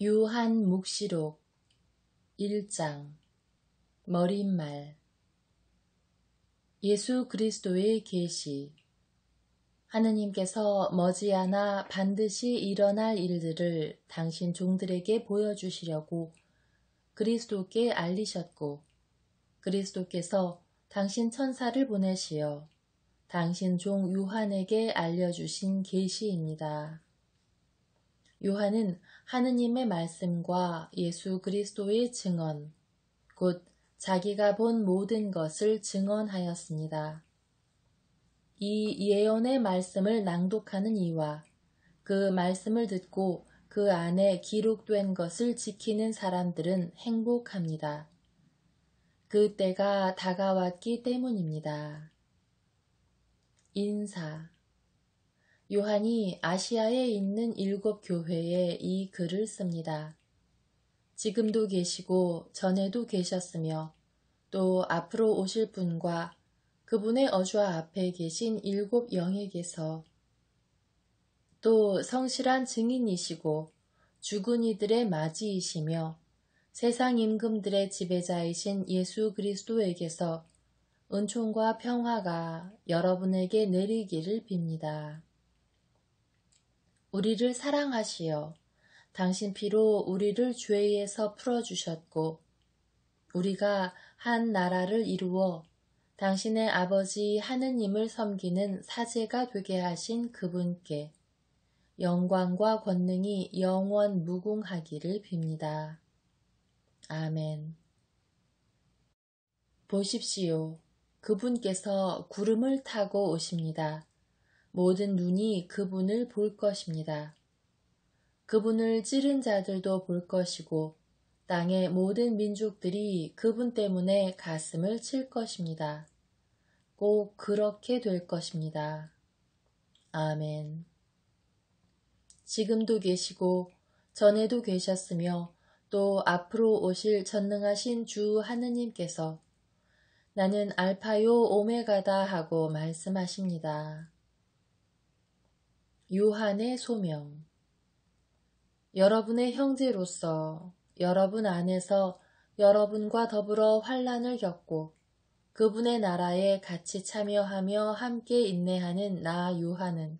요한묵시록 1장 머릿말 예수 그리스도의 계시 하느님께서 머지않아 반드시 일어날 일들을 당신 종들에게 보여주시려고 그리스도께 알리셨고 그리스도께서 당신 천사를 보내시어 당신 종 요한에게 알려주신 계시입니다. 요한은 하느님의 말씀과 예수 그리스도의 증언, 곧 자기가 본 모든 것을 증언하였습니다. 이 예언의 말씀을 낭독하는 이와 그 말씀을 듣고 그 안에 기록된 것을 지키는 사람들은 행복합니다. 그 때가 다가왔기 때문입니다. 인사 요한이 아시아에 있는 7 교회에 이 글을 씁니다. 지금도 계시고 전에도 계셨으며 또 앞으로 오실 분과 그분의 어좌 앞에 계신 7 영에게서 또 성실한 증인이시고 죽은 이들의 맞이이시며 세상 임금들의 지배자이신 예수 그리스도에게서 은총과 평화가 여러분에게 내리기를 빕니다. 우리를 사랑하시어 당신 피로 우리를 죄에서 풀어주셨고 우리가 한 나라를 이루어 당신의 아버지 하느님을 섬기는 사제가 되게 하신 그분께 영광과 권능이 영원 무궁하기를 빕니다. 아멘. 보십시오. 그분께서 구름을 타고 오십니다. 모든 눈이 그분을 볼 것입니다. 그분을 찌른 자들도 볼 것이고 땅의 모든 민족들이 그분 때문에 가슴을 칠 것입니다. 꼭 그렇게 될 것입니다. 아멘. 지금도 계시고 전에도 계셨으며 또 앞으로 오실 전능하신 주 하느님께서 나는 알파요 오메가다 하고 말씀하십니다. 요한의 소명 여러분의 형제로서 여러분 안에서 여러분과 더불어 환난을 겪고 그분의 나라에 같이 참여하며 함께 인내하는 나 요한은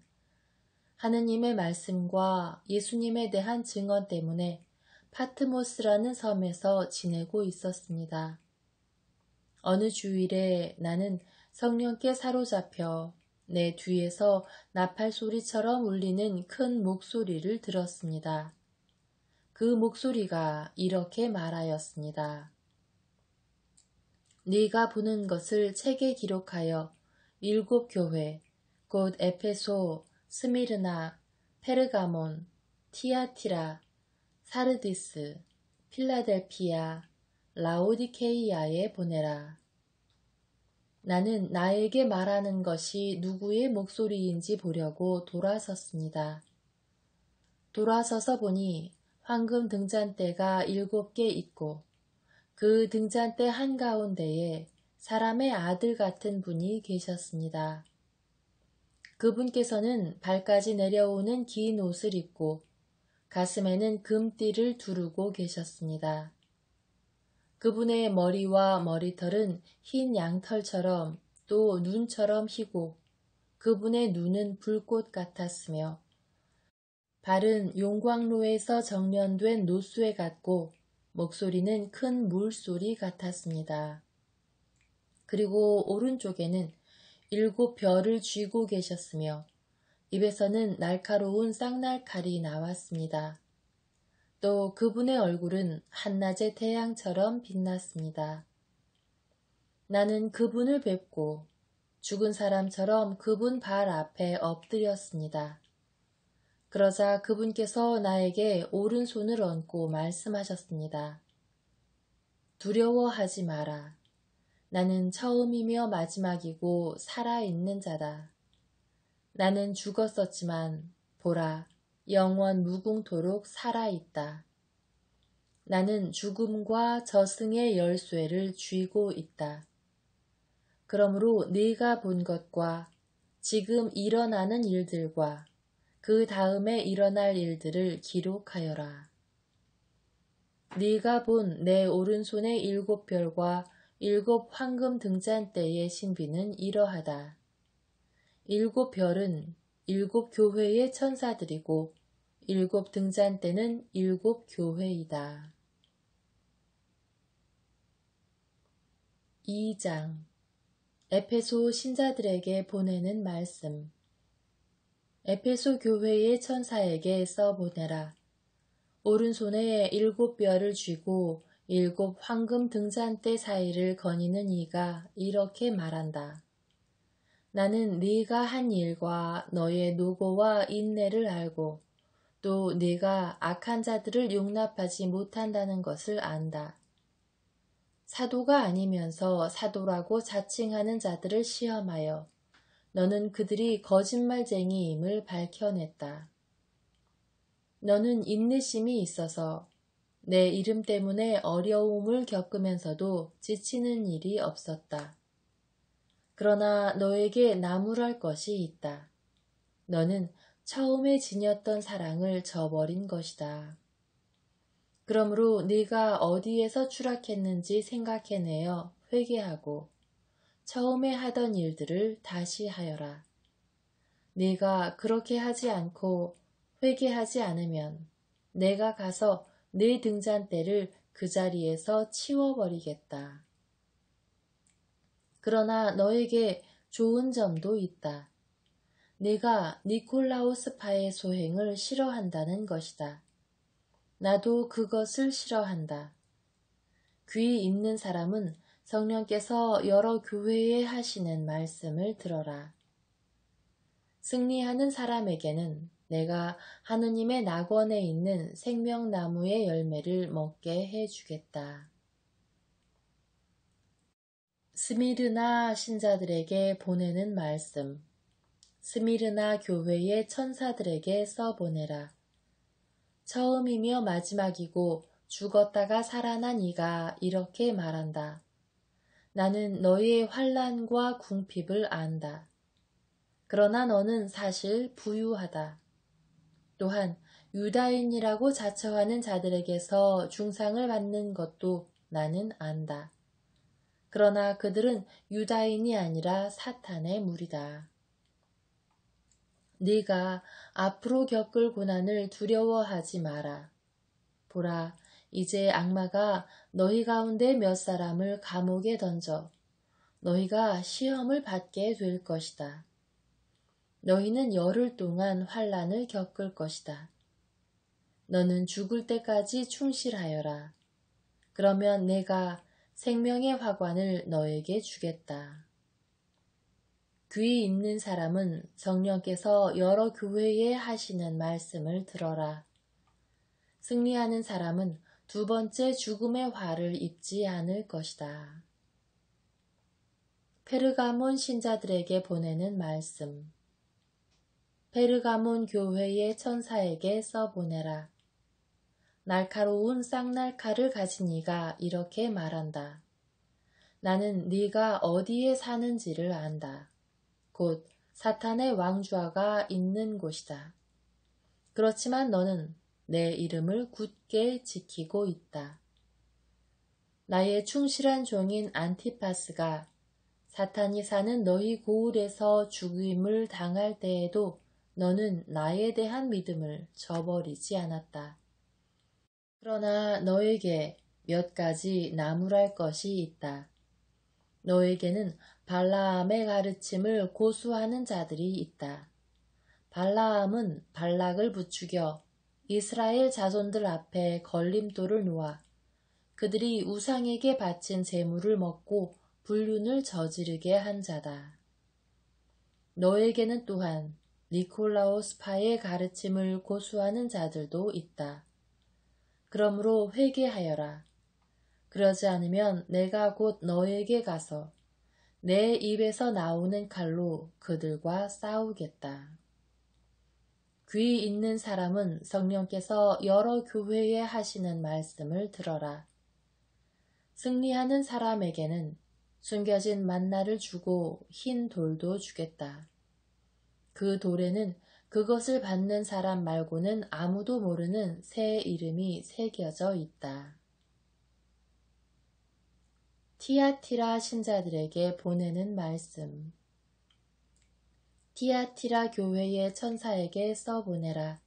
하느님의 말씀과 예수님에 대한 증언 때문에 파트모스라는 섬에서 지내고 있었습니다. 어느 주일에 나는 성령께 사로잡혀 내 뒤에서 나팔 소리처럼 울리는 큰 목소리를 들었습니다. 그 목소리가 이렇게 말하였습니다. 네가 보는 것을 책에 기록하여 7 교회, 곧 에페소, 스미르나, 페르가몬, 티아티라, 사르디스, 필라델피아, 라오디케이아에 보내라. 나는 나에게 말하는 것이 누구의 목소리인지 보려고 돌아섰습니다. 돌아서서 보니 황금 등잔대가 7개 있고 그 등잔대 한가운데에 사람의 아들 같은 분이 계셨습니다. 그분께서는 발까지 내려오는 긴 옷을 입고 가슴에는 금띠를 두르고 계셨습니다. 그분의 머리와 머리털은 흰 양털처럼 또 눈처럼 희고 그분의 눈은 불꽃 같았으며 발은 용광로에서 정련된 노쇠 같고 목소리는 큰 물소리 같았습니다. 그리고 오른쪽에는 7 별을 쥐고 계셨으며 입에서는 날카로운 쌍날칼이 나왔습니다. 또 그분의 얼굴은 한낮의 태양처럼 빛났습니다. 나는 그분을 뵙고 죽은 사람처럼 그분 발 앞에 엎드렸습니다. 그러자 그분께서 나에게 오른손을 얹고 말씀하셨습니다. 두려워하지 마라. 나는 처음이며 마지막이고 살아있는 자다. 나는 죽었었지만 보라, 영원 무궁토록 살아있다. 나는 죽음과 저승의 열쇠를 쥐고 있다. 그러므로 네가 본 것과 지금 일어나는 일들과 그 다음에 일어날 일들을 기록하여라. 네가 본 내 오른손의 7별과 7 황금 등잔대의 신비는 이러하다. 7별은 7교회의 천사들이고 7등잔대는 7교회이다. 2장 에페소 신자들에게 보내는 말씀. 에페소 교회의 천사에게 써보내라. 오른손에 7별을 쥐고 7 황금 등잔대 사이를 거니는 이가 이렇게 말한다. 나는 네가 한 일과 너의 노고와 인내를 알고 또 네가 악한 자들을 용납하지 못한다는 것을 안다. 사도가 아니면서 사도라고 자칭하는 자들을 시험하여 너는 그들이 거짓말쟁이임을 밝혀냈다. 너는 인내심이 있어서 내 이름 때문에 어려움을 겪으면서도 지치는 일이 없었다. 그러나 너에게 나무랄 것이 있다. 너는 처음에 지녔던 사랑을 저버린 것이다. 그러므로 네가 어디에서 추락했는지 생각해내어 회개하고 처음에 하던 일들을 다시 하여라. 네가 그렇게 하지 않고 회개하지 않으면 내가 가서 네 등잔대를 그 자리에서 치워버리겠다. 그러나 너에게 좋은 점도 있다. 네가 니콜라우스파의 소행을 싫어한다는 것이다. 나도 그것을 싫어한다. 귀 있는 사람은 성령께서 여러 교회에 하시는 말씀을 들어라. 승리하는 사람에게는 내가 하느님의 낙원에 있는 생명나무의 열매를 먹게 해주겠다. 스미르나 신자들에게 보내는 말씀. 스미르나 교회의 천사들에게 써보내라. 처음이며 마지막이고 죽었다가 살아난 이가 이렇게 말한다. 나는 너희의 환난과 궁핍을 안다. 그러나 너는 사실 부유하다. 또한 유다인이라고 자처하는 자들에게서 중상을 받는 것도 나는 안다. 그러나 그들은 유다인이 아니라 사탄의 무리다. 네가 앞으로 겪을 고난을 두려워하지 마라. 보라, 이제 악마가 너희 가운데 몇 사람을 감옥에 던져 너희가 시험을 받게 될 것이다. 너희는 열흘 동안 환난을 겪을 것이다. 너는 죽을 때까지 충실하여라. 그러면 내가 생명의 화관을 너에게 주겠다. 귀 있는 사람은 성령께서 여러 교회에 하시는 말씀을 들어라. 승리하는 사람은 두 번째 죽음의 화를 입지 않을 것이다. 페르가몬 신자들에게 보내는 말씀. 페르가몬 교회의 천사에게 써보내라. 날카로운 쌍날칼을 가진 이가 이렇게 말한다. 나는 네가 어디에 사는지를 안다. 곧 사탄의 왕좌가 있는 곳이다. 그렇지만 너는 내 이름을 굳게 지키고 있다. 나의 충실한 종인 안티파스가 사탄이 사는 너희 고을에서 죽임을 당할 때에도 너는 나에 대한 믿음을 저버리지 않았다. 그러나 너에게 몇 가지 나무랄 것이 있다. 너에게는 발라함의 가르침을 고수하는 자들이 있다. 발라함은 발락을 부추겨 이스라엘 자손들 앞에 걸림돌을 놓아 그들이 우상에게 바친 제물을 먹고 불륜을 저지르게 한 자다. 너에게는 또한 니콜라오스파의 가르침을 고수하는 자들도 있다. 그러므로 회개하여라. 그러지 않으면 내가 곧 너에게 가서 내 입에서 나오는 칼로 그들과 싸우겠다. 귀 있는 사람은 성령께서 여러 교회에 하시는 말씀을 들어라. 승리하는 사람에게는 숨겨진 만나를 주고 흰 돌도 주겠다. 그 돌에는 그것을 받는 사람 말고는 아무도 모르는 새 이름이 새겨져 있다. 티아티라 신자들에게 보내는 말씀. 티아티라 교회의 천사에게 써보내라.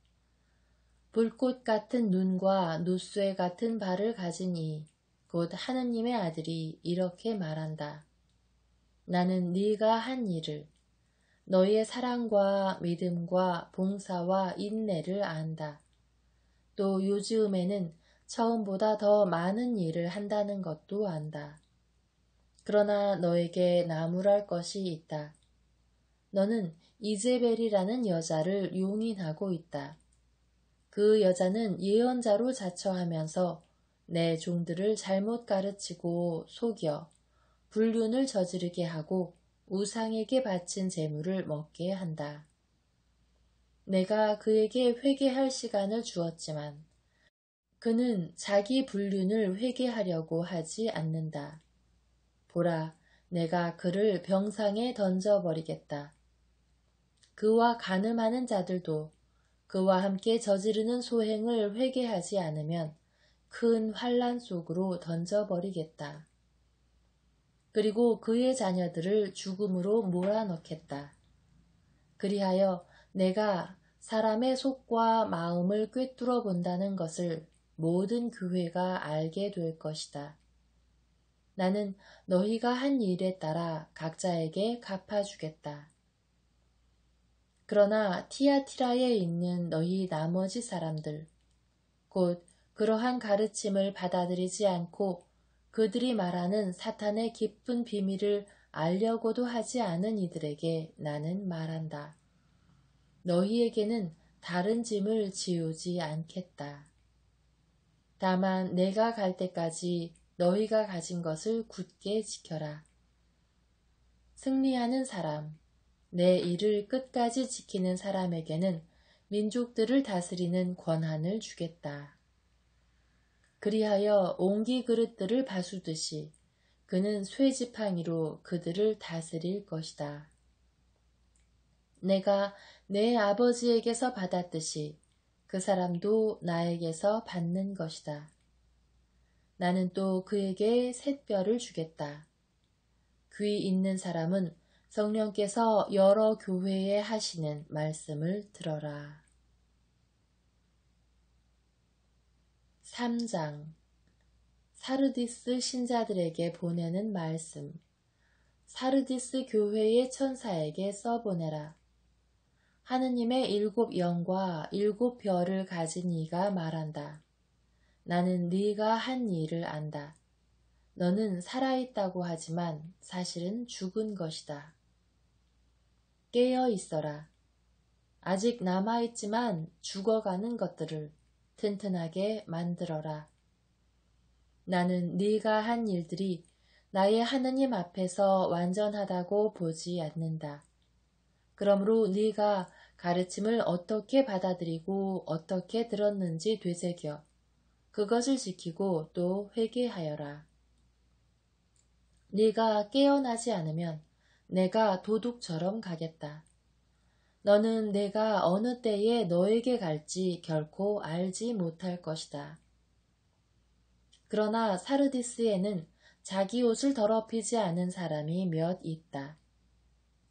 불꽃 같은 눈과 노쇠 같은 발을 가진 이, 곧 하느님의 아들이 이렇게 말한다. 나는 네가 한 일을, 너희의 사랑과 믿음과 봉사와 인내를 안다. 또 요즘에는 처음보다 더 많은 일을 한다는 것도 안다. 그러나 너에게 나무랄 것이 있다. 너는 이제벨이라는 여자를 용인하고 있다. 그 여자는 예언자로 자처하면서 내 종들을 잘못 가르치고 속여 불륜을 저지르게 하고 우상에게 바친 재물을 먹게 한다. 내가 그에게 회개할 시간을 주었지만 그는 자기 불륜을 회개하려고 하지 않는다. 보라, 내가 그를 병상에 던져버리겠다. 그와 간음하는 자들도 그와 함께 저지르는 소행을 회개하지 않으면 큰 환난 속으로 던져버리겠다. 그리고 그의 자녀들을 죽음으로 몰아넣겠다. 그리하여 내가 사람의 속과 마음을 꿰뚫어 본다는 것을 모든 교회가 알게 될 것이다. 나는 너희가 한 일에 따라 각자에게 갚아주겠다. 그러나 티아티라에 있는 너희 나머지 사람들, 곧 그러한 가르침을 받아들이지 않고 그들이 말하는 사탄의 깊은 비밀을 알려고도 하지 않은 이들에게 나는 말한다. 너희에게는 다른 짐을 지우지 않겠다. 다만 내가 갈 때까지 너희가 가진 것을 굳게 지켜라. 승리하는 사람, 내 일을 끝까지 지키는 사람에게는 민족들을 다스리는 권한을 주겠다. 그리하여 옹기 그릇들을 봐주듯이 그는 쇠지팡이로 그들을 다스릴 것이다. 내가 내 아버지에게서 받았듯이 그 사람도 나에게서 받는 것이다. 나는 또 그에게 샛별을 주겠다. 귀 있는 사람은 성령께서 여러 교회에 하시는 말씀을 들어라. 3장 사르디스 신자들에게 보내는 말씀. 사르디스 교회의 천사에게 써보내라. 하느님의 7 영과 7 별을 가진 이가 말한다. 나는 네가 한 일을 안다. 너는 살아있다고 하지만 사실은 죽은 것이다. 깨어 있어라. 아직 남아있지만 죽어가는 것들을 튼튼하게 만들어라. 나는 네가 한 일들이 나의 하느님 앞에서 완전하다고 보지 않는다. 그러므로 네가 가르침을 어떻게 받아들이고 어떻게 들었는지 되새겨 그것을 지키고 또 회개하여라. 네가 깨어나지 않으면 내가 도둑처럼 가겠다. 너는 내가 어느 때에 너에게 갈지 결코 알지 못할 것이다. 그러나 사르디스에는 자기 옷을 더럽히지 않은 사람이 몇 있다.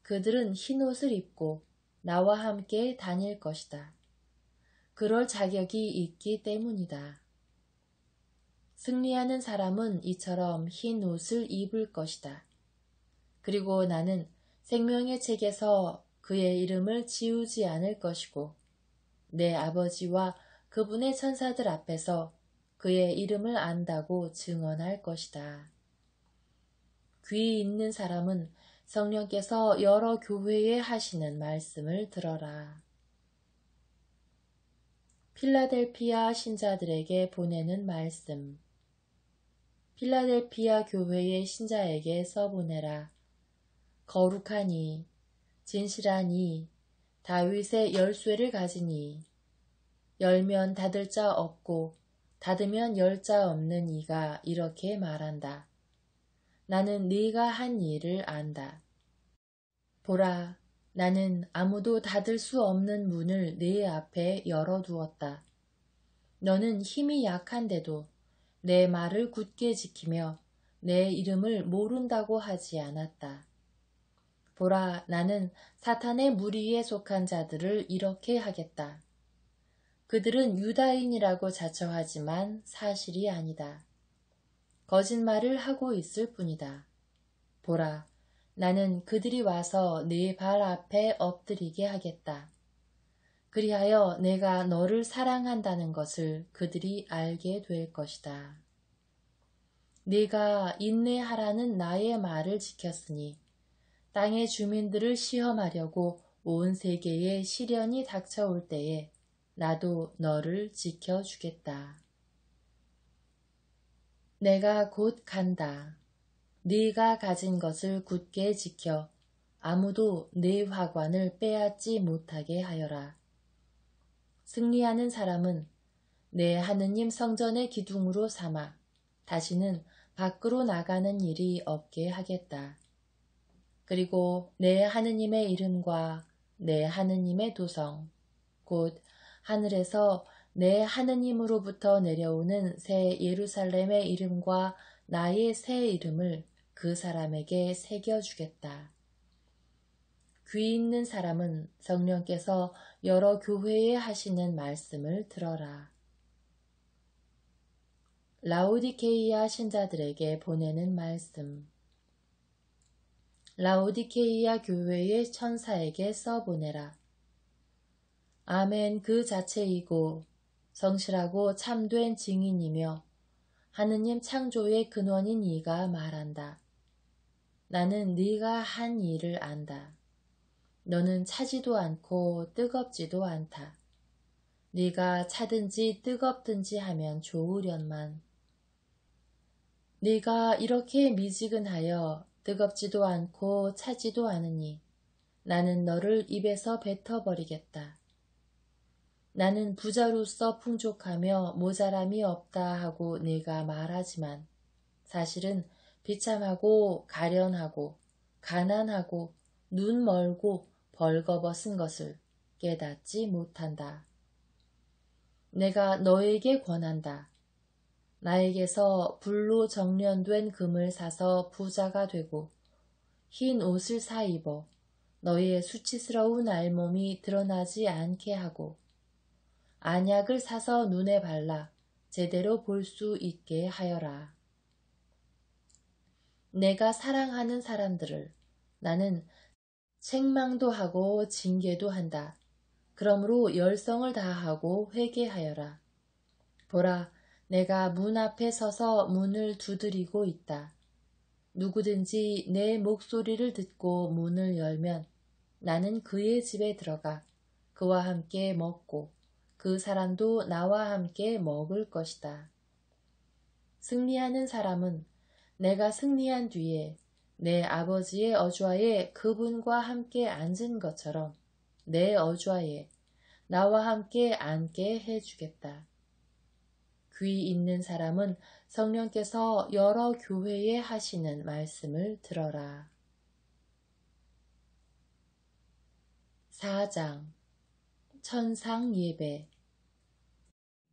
그들은 흰 옷을 입고 나와 함께 다닐 것이다. 그럴 자격이 있기 때문이다. 승리하는 사람은 이처럼 흰 옷을 입을 것이다. 그리고 나는 생명의 책에서 그의 이름을 지우지 않을 것이고 내 아버지와 그분의 천사들 앞에서 그의 이름을 안다고 증언할 것이다. 귀 있는 사람은 성령께서 여러 교회에 하시는 말씀을 들어라. 필라델피아 신자들에게 보내는 말씀. 필라델피아 교회의 신자에게 써보내라. 거룩하니, 진실하니, 다윗의 열쇠를 가지니, 열면 닫을 자 없고 닫으면 열 자 없는 이가 이렇게 말한다. 나는 네가 한 일을 안다. 보라, 나는 아무도 닫을 수 없는 문을 네 앞에 열어두었다. 너는 힘이 약한데도 내 말을 굳게 지키며 내 이름을 모른다고 하지 않았다. 보라, 나는 사탄의 무리에 속한 자들을 이렇게 하겠다. 그들은 유다인이라고 자처하지만 사실이 아니다. 거짓말을 하고 있을 뿐이다. 보라, 나는 그들이 와서 네 발 앞에 엎드리게 하겠다. 그리하여 내가 너를 사랑한다는 것을 그들이 알게 될 것이다. 네가 인내하라는 나의 말을 지켰으니 땅의 주민들을 시험하려고 온 세계에 시련이 닥쳐올 때에 나도 너를 지켜주겠다. 내가 곧 간다. 네가 가진 것을 굳게 지켜 아무도 네 화관을 빼앗지 못하게 하여라. 승리하는 사람은 내 하느님 성전의 기둥으로 삼아 다시는 밖으로 나가는 일이 없게 하겠다. 그리고 내 하느님의 이름과 내 하느님의 도성, 곧 하늘에서 내 하느님으로부터 내려오는 새 예루살렘의 이름과 나의 새 이름을 그 사람에게 새겨주겠다. 귀 있는 사람은 성령께서 여러 교회에 하시는 말씀을 들어라. 라오디케이아 신자들에게 보내는 말씀. 라오디케이아 교회의 천사에게 써보내라. 아멘 그 자체이고 성실하고 참된 증인이며 하느님 창조의 근원인 이가 말한다. 나는 네가 한 일을 안다. 너는 차지도 않고 뜨겁지도 않다. 네가 차든지 뜨겁든지 하면 좋으련만. 네가 이렇게 미지근하여 뜨겁지도 않고 차지도 않으니 나는 너를 입에서 뱉어버리겠다. 나는 부자로서 풍족하며 모자람이 없다 하고 네가 말하지만 사실은 비참하고 가련하고 가난하고 눈 멀고 벌거벗은 것을 깨닫지 못한다. 내가 너에게 권한다. 나에게서 불로 정련된 금을 사서 부자가 되고 흰 옷을 사 입어 너의 수치스러운 알몸이 드러나지 않게 하고 안약을 사서 눈에 발라 제대로 볼 수 있게 하여라. 내가 사랑하는 사람들을 나는 책망도 하고 징계도 한다. 그러므로 열성을 다하고 회개하여라. 보라, 내가 문 앞에 서서 문을 두드리고 있다. 누구든지 내 목소리를 듣고 문을 열면 나는 그의 집에 들어가 그와 함께 먹고 그 사람도 나와 함께 먹을 것이다. 승리하는 사람은 내가 승리한 뒤에 내 아버지의 어좌에 그분과 함께 앉은 것처럼 내 어좌에 나와 함께 앉게 해주겠다. 귀 있는 사람은 성령께서 여러 교회에 하시는 말씀을 들어라. 4장 천상 예배.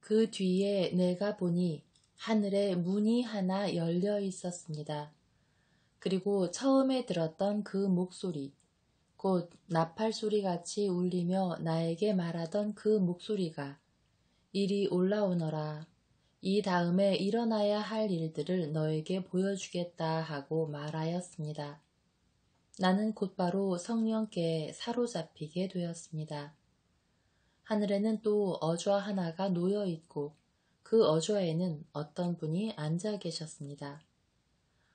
그 뒤에 내가 보니 하늘에 문이 하나 열려 있었습니다. 그리고 처음에 들었던 그 목소리, 곧 나팔 소리같이 울리며 나에게 말하던 그 목소리가 이리 올라오너라. 이 다음에 일어나야 할 일들을 너에게 보여주겠다 하고 말하였습니다. 나는 곧바로 성령께 사로잡히게 되었습니다. 하늘에는 또 어좌 하나가 놓여 있고 그 어좌에는 어떤 분이 앉아 계셨습니다.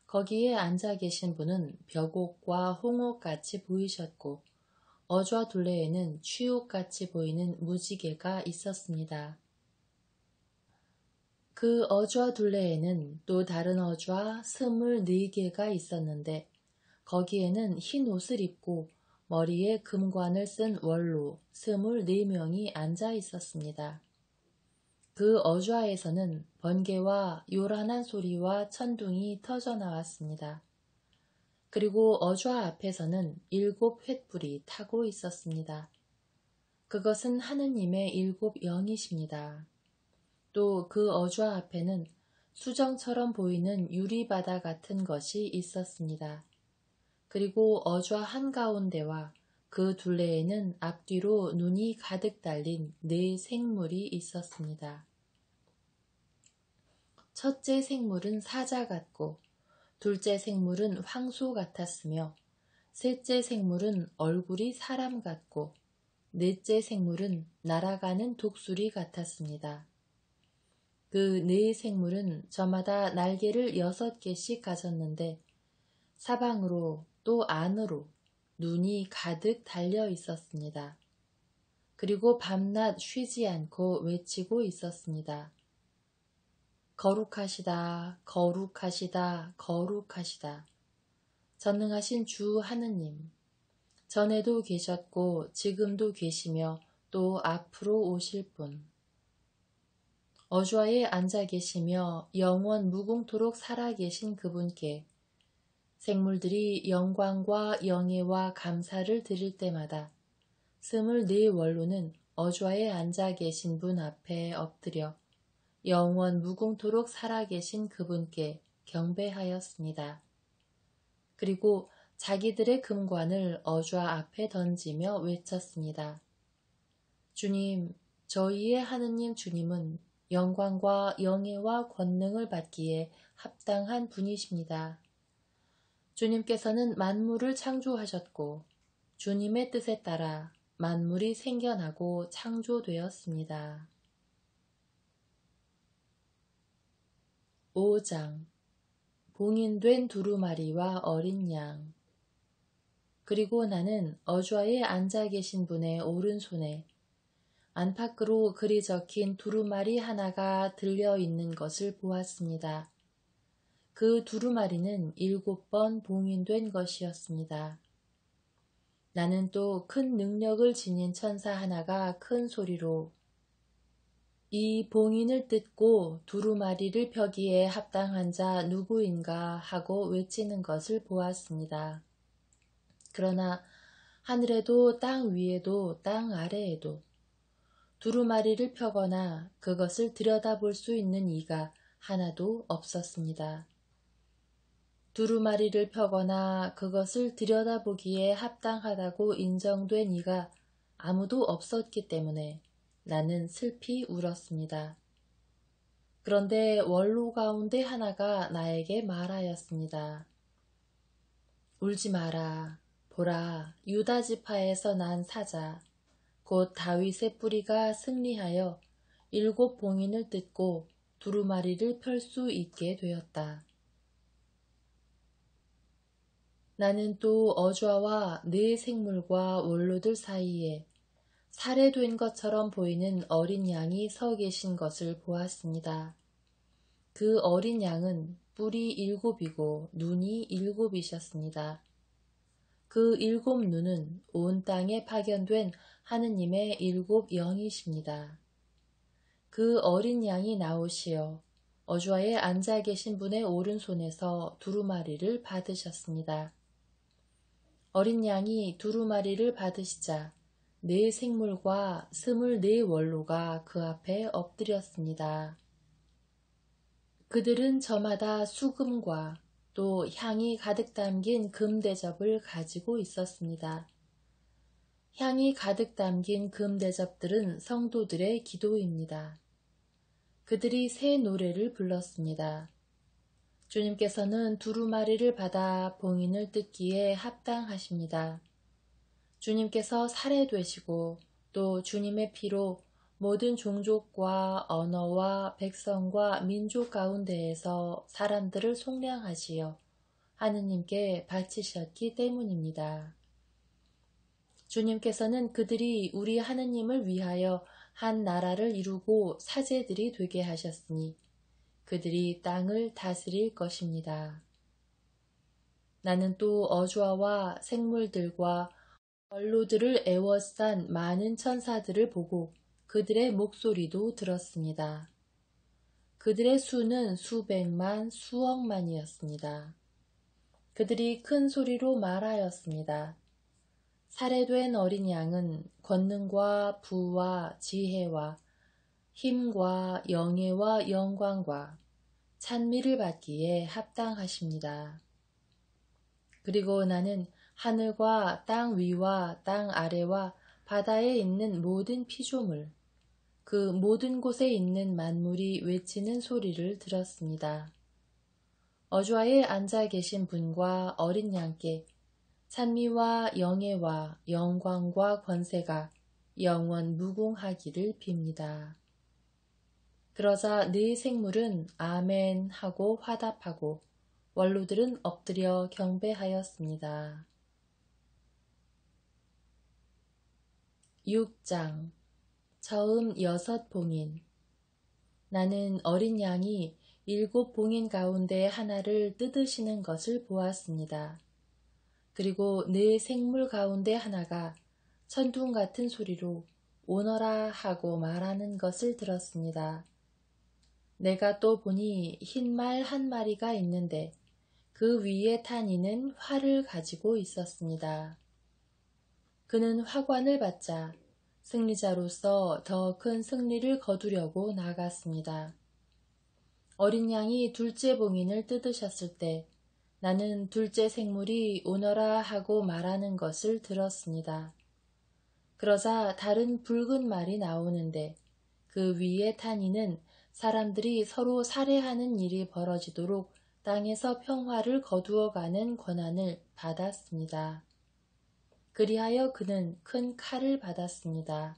거기에 앉아 계신 분은 벽옥과 홍옥같이 보이셨고 어좌 둘레에는 취옥같이 보이는 무지개가 있었습니다. 그 어좌 둘레에는 또 다른 어좌 24개가 있었는데 거기에는 흰 옷을 입고 머리에 금관을 쓴 원로 24명이 앉아 있었습니다. 그 어좌에서는 번개와 요란한 소리와 천둥이 터져 나왔습니다. 그리고 어좌 앞에서는 7 횃불이 타고 있었습니다. 그것은 하느님의 7 영이십니다. 또 그 어좌 앞에는 수정처럼 보이는 유리바다 같은 것이 있었습니다. 그리고 어좌 한가운데와 그 둘레에는 앞뒤로 눈이 가득 달린 네 생물이 있었습니다. 첫째 생물은 사자 같고, 둘째 생물은 황소 같았으며, 셋째 생물은 얼굴이 사람 같고, 넷째 생물은 날아가는 독수리 같았습니다. 그 네 생물은 저마다 날개를 6개씩 가졌는데 사방으로 또 안으로 눈이 가득 달려 있었습니다. 그리고 밤낮 쉬지 않고 외치고 있었습니다. 거룩하시다, 거룩하시다, 거룩하시다. 전능하신 주 하느님, 전에도 계셨고 지금도 계시며 또 앞으로 오실 분. 어좌에 앉아 계시며 영원 무궁토록 살아계신 그분께 생물들이 영광과 영예와 감사를 드릴 때마다 24원로는 어좌에 앉아 계신 분 앞에 엎드려 영원 무궁토록 살아계신 그분께 경배하였습니다. 그리고 자기들의 금관을 어좌 앞에 던지며 외쳤습니다. 주님, 저희의 하느님 주님은 영광과 영예와 권능을 받기에 합당한 분이십니다. 주님께서는 만물을 창조하셨고 주님의 뜻에 따라 만물이 생겨나고 창조되었습니다. 5장 봉인된 두루마리와 어린 양. 그리고 나는 어좌에 앉아 계신 분의 오른손에 안팎으로 글이 적힌 두루마리 하나가 들려있는 것을 보았습니다. 그 두루마리는 7번 봉인된 것이었습니다. 나는 또 큰 능력을 지닌 천사 하나가 큰 소리로 이 봉인을 뜯고 두루마리를 펴기에 합당한 자 누구인가 하고 외치는 것을 보았습니다. 그러나 하늘에도 땅 위에도 땅 아래에도 두루마리를 펴거나 그것을 들여다볼 수 있는 이가 하나도 없었습니다. 두루마리를 펴거나 그것을 들여다보기에 합당하다고 인정된 이가 아무도 없었기 때문에 나는 슬피 울었습니다. 그런데 원로 가운데 하나가 나에게 말하였습니다. 울지 마라. 보라, 유다 지파에서 난 사자, 곧 다윗의 뿌리가 승리하여 7봉인을 뜯고 두루마리를 펼 수 있게 되었다. 나는 또 어좌와 네 생물과 원로들 사이에 살해된 것처럼 보이는 어린 양이 서 계신 것을 보았습니다. 그 어린 양은 뿔이 7이고 눈이 7이셨습니다. 그 7눈은 온 땅에 파견된 하느님의 7영이십니다. 그 어린 양이 나오시어 어좌에 앉아 계신 분의 오른손에서 두루마리를 받으셨습니다. 어린 양이 두루마리를 받으시자 네 생물과 24원로가 그 앞에 엎드렸습니다. 그들은 저마다 수금과 또 향이 가득 담긴 금대접을 가지고 있었습니다. 향이 가득 담긴 금대접들은 성도들의 기도입니다. 그들이 새 노래를 불렀습니다. 주님께서는 두루마리를 받아 봉인을 뜯기에 합당하십니다. 주님께서 살해되시고 또 주님의 피로 모든 종족과 언어와 백성과 민족 가운데에서 사람들을 속량하시어 하느님께 바치셨기 때문입니다. 주님께서는 그들이 우리 하느님을 위하여 한 나라를 이루고 사제들이 되게 하셨으니 그들이 땅을 다스릴 것입니다. 나는 또 어좌와 생물들과 원로들을 애워싼 많은 천사들을 보고 그들의 목소리도 들었습니다. 그들의 수는 수백만, 수억만이었습니다. 그들이 큰 소리로 말하였습니다. 살해된 어린 양은 권능과 부와 지혜와 힘과 영예와 영광과 찬미를 받기에 합당하십니다. 그리고 나는 하늘과 땅 위와 땅 아래와 바다에 있는 모든 피조물, 그 모든 곳에 있는 만물이 외치는 소리를 들었습니다. 어좌에 앉아 계신 분과 어린 양께 찬미와 영예와 영광과 권세가 영원 무궁하기를 빕니다. 그러자 네 생물은 아멘 하고 화답하고 원로들은 엎드려 경배하였습니다. 6장 처음 6 봉인. 나는 어린 양이 7 봉인 가운데 하나를 뜯으시는 것을 보았습니다. 그리고 네 생물 가운데 하나가 천둥 같은 소리로 오너라 하고 말하는 것을 들었습니다. 내가 또 보니 흰 말 한 마리가 있는데 그 위에 탄 이는 활을 가지고 있었습니다. 그는 화관을 받자 승리자로서 더 큰 승리를 거두려고 나갔습니다. 어린 양이 둘째 봉인을 뜯으셨을 때 나는 둘째 생물이 오너라 하고 말하는 것을 들었습니다. 그러자 다른 붉은 말이 나오는데 그 위에 탄 이는 사람들이 서로 살해하는 일이 벌어지도록 땅에서 평화를 거두어가는 권한을 받았습니다. 그리하여 그는 큰 칼을 받았습니다.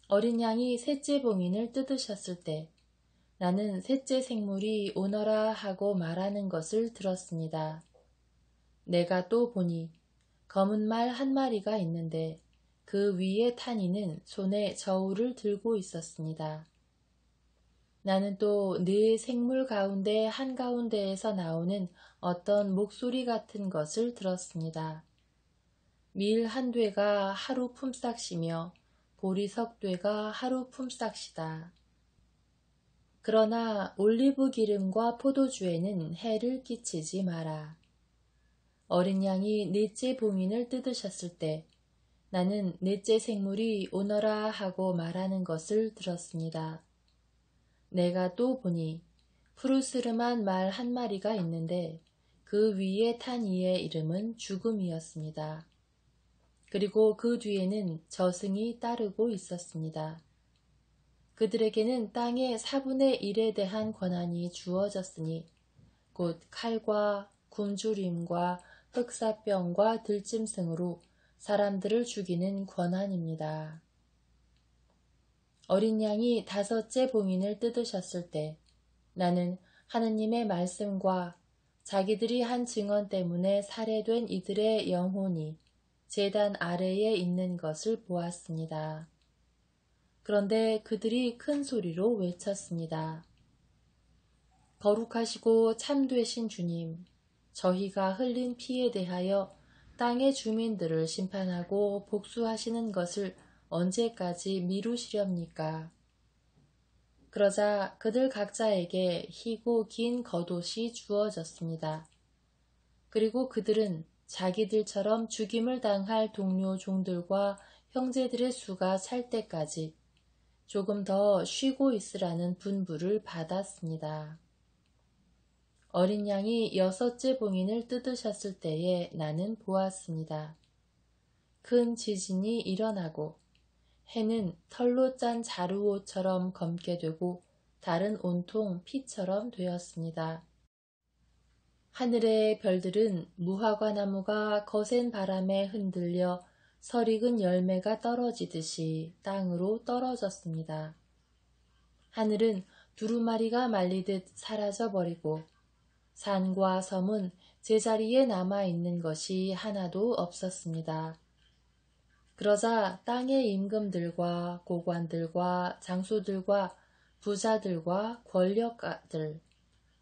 어린 양이 셋째 봉인을 뜯으셨을 때 나는 셋째 생물이 오너라 하고 말하는 것을 들었습니다. 내가 또 보니 검은 말 한 마리가 있는데 그 위에 탄 이는 손에 저울을 들고 있었습니다. 나는 또 네 생물 가운데 한가운데에서 나오는 어떤 목소리 같은 것을 들었습니다. 밀 한 되가 하루 품삯이며 보리석 되가 하루 품삯이다. 그러나 올리브 기름과 포도주에는 해를 끼치지 마라. 어린 양이 넷째 봉인을 뜯으셨을 때 나는 넷째 생물이 오너라 하고 말하는 것을 들었습니다. 내가 또 보니 푸르스름한 말 한 마리가 있는데 그 위에 탄 이의 이름은 죽음이었습니다. 그리고 그 뒤에는 저승이 따르고 있었습니다. 그들에게는 땅의 4분의 1에 대한 권한이 주어졌으니 곧 칼과 굶주림과 흑사병과 들짐승으로 사람들을 죽이는 권한입니다. 어린 양이 5째 봉인을 뜯으셨을 때 나는 하느님의 말씀과 자기들이 한 증언 때문에 살해된 이들의 영혼이 제단 아래에 있는 것을 보았습니다. 그런데 그들이 큰 소리로 외쳤습니다. 거룩하시고 참되신 주님, 저희가 흘린 피에 대하여 땅의 주민들을 심판하고 복수하시는 것을 언제까지 미루시렵니까? 그러자 그들 각자에게 희고 긴 겉옷이 주어졌습니다. 그리고 그들은 자기들처럼 죽임을 당할 동료 종들과 형제들의 수가 찰 때까지 조금 더 쉬고 있으라는 분부를 받았습니다. 어린 양이 6째 봉인을 뜯으셨을 때에 나는 보았습니다. 큰 지진이 일어나고 해는 털로 짠 자루옷처럼 검게 되고 달은 온통 피처럼 되었습니다. 하늘의 별들은 무화과나무가 거센 바람에 흔들려 설익은 열매가 떨어지듯이 땅으로 떨어졌습니다. 하늘은 두루마리가 말리듯 사라져버리고 산과 섬은 제자리에 남아있는 것이 하나도 없었습니다. 그러자 땅의 임금들과 고관들과 장수들과 부자들과 권력가들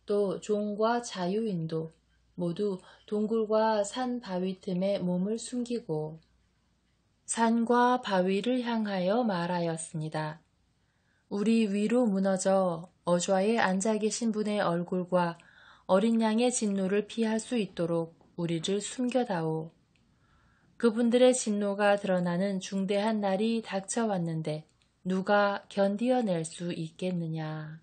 또 종과 자유인도 모두 동굴과 산 바위 틈에 몸을 숨기고 산과 바위를 향하여 말하였습니다. 우리 위로 무너져 어좌에 앉아 계신 분의 얼굴과 어린 양의 진노를 피할 수 있도록 우리를 숨겨다오. 그분들의 진노가 드러나는 중대한 날이 닥쳐왔는데 누가 견디어낼 수 있겠느냐.